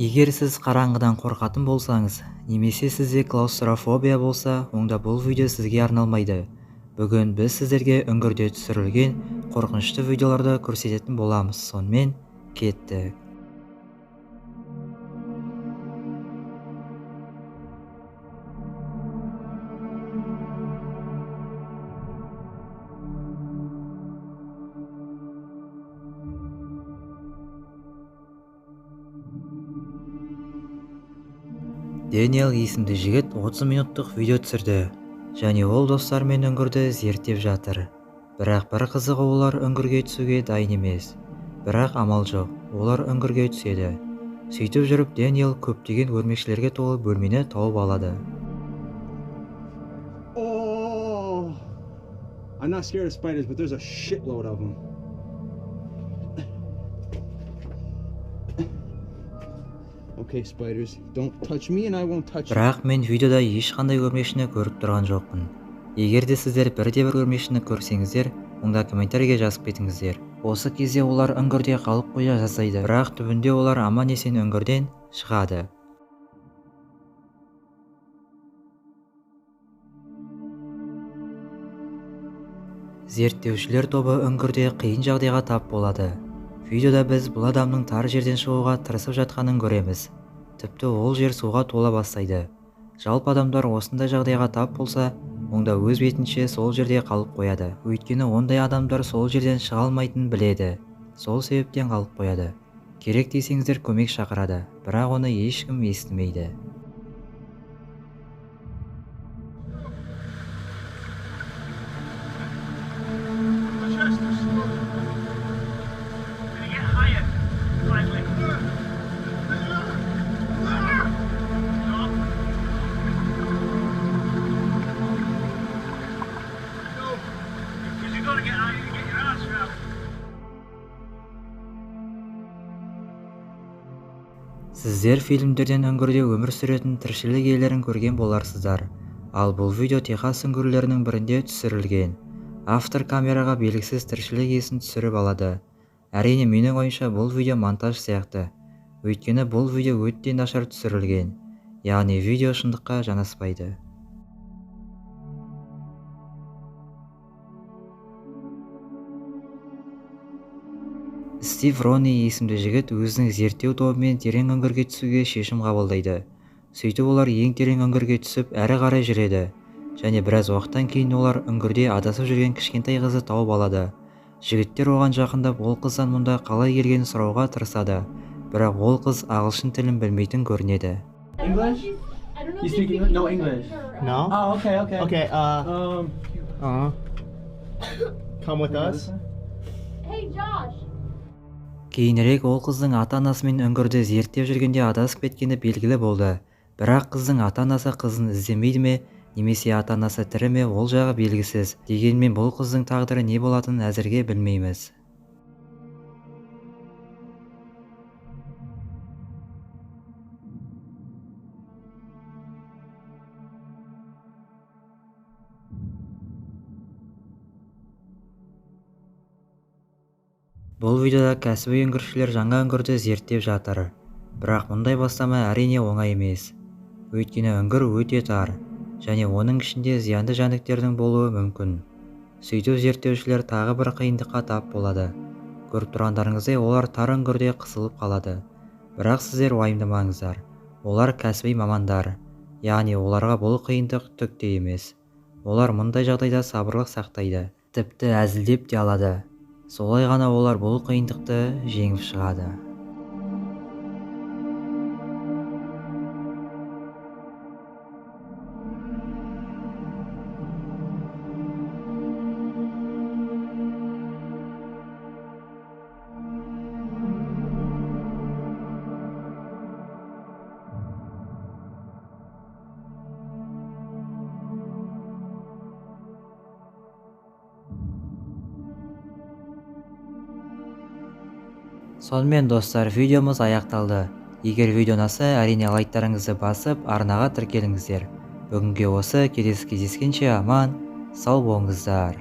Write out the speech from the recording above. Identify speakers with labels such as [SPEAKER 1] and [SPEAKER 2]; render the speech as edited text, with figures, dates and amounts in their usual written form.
[SPEAKER 1] Егер сіз қараңғыдан қорқатын болсаңыз, немесе сізде клаустрофобия болса, онда бұл видео сізге арналмайды. Бүгін біз сіздерге үңгірде түсірілген қорқынышты видеоларды көрсететін боламыз. Сонымен кеттік. Дэниел есімді жігіт 30 минуттық видео түсірді, және ол достарымен үңгірді зерттеп жатыр. Бірақ бір қызығы, олар үңгірге түсуге дайын емес. Бірақ амал жоқ, олар үңгірге түседі. Сөйтіп жүріп, Дэниел көптеген өрмекшілерге толы бөлмені тауып алады.
[SPEAKER 2] Oh, I'm not scared of spiders, but there's a shitload of them. Okay, spiders, don't touch me and I won't touch you.
[SPEAKER 1] Бірақ мен видеода ешқандай өрмекшіні көріп тұрған жоқпын. Егер де сіздер бірде-бір өрмекшіні көрсеңіздер, онда комментарийге жазып кетіңіздер. Осы кезде олар үңгірде қалып қоя жаздайды, бірақ түбінде олар аман-есен үңгірден шығады. Зерттеушілер тобы үңгірде қиын жағдайға тап болады. Видеода біз бұл адамның тар жерден шығуға тырысып жатқанын көреміз. Тіпті ол жер суға тола бастайды. Жалпы адамдар осындай жағдайға тап болса, онда өз бетінше сол жерде қалып қояды. Өйткені ондай адамдар сол жерден шыға алмайтынын біледі. Сол себептен қалып қояды. Керек десеңіздер көмек шақырады, бірақ оны ешкім естімейді. Сіздер фильмдерден үңгірде өмір сүретін тіршілік иелерін көрген боларсыздар. Ал бұл видео Техас үңгірлерінің бірінде түсірілген. Автор камераға белгісіз тіршілік иесін түсіріп алады. Әрине, менің ойымша бұл видео монтаж сияқты. Өйткені бұл видео өте нашар түсірілген. Яғни видео шындыққа жанаспайды. Стив Ронни есімді жігіт өзінің зерттеу тобымен терең үңгірге түсуге шешім қабылдайды. Сөйтіп олар ең терең үңгірге түсіп әрі қарай жүреді. Және біраз уақыттан кейін олар үңгірде адасып жүрген кішкентай қызды тауып алады. Жігіттер оған жақындап, ол қыздан мұнда қалай келгенін сұрауға тырысады. Бірақ ол қыз ағылшын тілін білмейтін көрінеді.
[SPEAKER 2] English? You speak English? No English.
[SPEAKER 3] No?
[SPEAKER 2] Oh, okay.
[SPEAKER 3] Okay, come with us.
[SPEAKER 4] Hey, Josh.
[SPEAKER 1] Кейінірек ол қыздың ата-анасымен үңгірді зерттеп жүргенде адасып кеткені белгілі болды. Бірақ қыздың ата-анасы қызын іздемейді ме, немесе ата-анасы тірі ме, ол жағы белгісіз. Дегенмен бұл қыздың тағдыры не болатынын әзірге білмейміз. Бұл видеода кәсіби үңгіршілер жаңа үңгірді зерттеп жатыр. Бірақ мұндай бастама әрине оңай емес. Өйткені үңгір өте тар, және оның ішінде зиянды жәндіктердің болуы мүмкін. Сөйтіп зерттеушілер тағы бір қиындыққа тап болады. Көріп тұрғандарыңыздай, олар тар үңгірде қысылып қалады. Бірақ сіздер уайымдамаңыздар. Олар кәсіби мамандар. Яғни оларға бұл қиындық түк те емес. Олар мұндай жағдайда сабырлық сақтайды. Тіпті әзілдеп те алады. Солай ғана олар бұл қиындықты жеңіп шығады. Сонымен достар, видеомыз аяқталды. Егер видео ұнаса, әрине лайктарыңызды басып, арнаға тіркеліңіздер. Бүгінге осы, келесі кездескенше аман, сау болыңыздар.